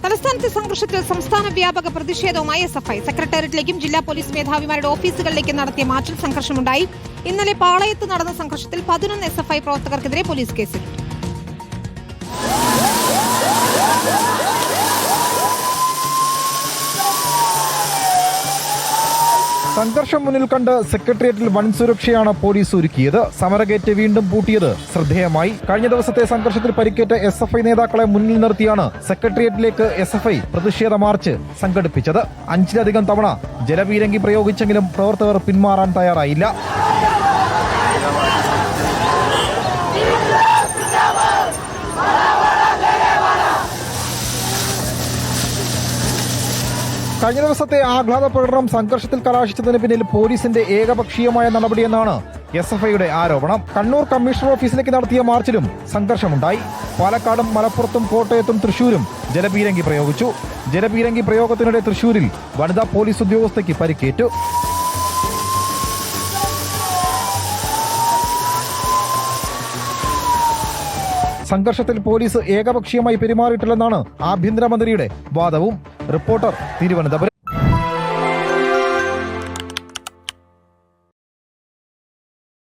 തലസ്ഥാനത്തെ സംഘർഷത്തിൽ സംസ്ഥാന വ്യാപക പ്രതിഷേധവുമായി എസ്എഫ്ഐ സെക്രട്ടേറിയറ്റിലേക്കും ജില്ലാ പോലീസ് മേധാവിമാരുടെ ഓഫീസുകളിലേക്കും നടത്തിയ മാർച്ചിൽ സംഘർഷമുണ്ടായി. ഇന്നലെ പാളയത്ത് നടന്ന സംഘർഷത്തിൽ 11 എസ്എഫ്ഐ പ്രവർത്തകർക്കെതിരെ പോലീസ് കേസെടുത്തു. സംഘർഷം മുന്നിൽ കണ്ട് സെക്രട്ടേറിയറ്റിൽ വൻ സുരക്ഷയാണ് പോലീസ് ഒരുക്കിയത്. സമരഗേറ്റ് വീണ്ടും പൂട്ടിയത് ശ്രദ്ധേയമായി. കഴിഞ്ഞ ദിവസത്തെ സംഘർഷത്തിൽ പരിക്കേറ്റ എസ്എഫ്ഐ നേതാക്കളെ മുന്നിൽ നിർത്തിയാണ് സെക്രട്ടേറിയറ്റിലേക്ക് എസ്എഫ്ഐ പ്രതിഷേധ മാർച്ച് സംഘടിപ്പിച്ചത്. 5ലധികം തവണ ജലപീരങ്കി പ്രയോഗിച്ചെങ്കിലും പ്രവർത്തകർ പിന്മാറാൻ തയ്യാറായില്ല. കഴിഞ്ഞ ദിവസത്തെ ആഹ്ലാദ പ്രകടനം സംഘർഷത്തിൽ കലാശിച്ചതിന് പിന്നിൽ പോലീസിന്റെ ഏകപക്ഷീയമായ നടപടിയെന്നാണ് എസ്എഫ്ഐയുടെ ആരോപണം. കണ്ണൂർ കമ്മീഷണർ ഓഫീസിലേക്ക് നടത്തിയ മാർച്ചിലും സംഘർഷമുണ്ടായി. പാലക്കാടും മലപ്പുറത്തും കോട്ടയത്തും തൃശൂരും ജലപീരങ്കി പ്രയോഗിച്ചു. ജലപീരങ്കി പ്രയോഗത്തിനിടെ തൃശൂരിൽ വനിതാ പോലീസ് ഉദ്യോഗസ്ഥയ്ക്ക് പരിക്കേറ്റു. സംഘർഷത്തിൽ പോലീസ് ഏകപക്ഷീയമായി പെരുമാറിയിട്ടില്ലെന്നാണ് ആഭ്യന്തരമന്ത്രിയുടെ വാദവും. റിപ്പോർട്ടർ, തിരുവനന്തപുരം.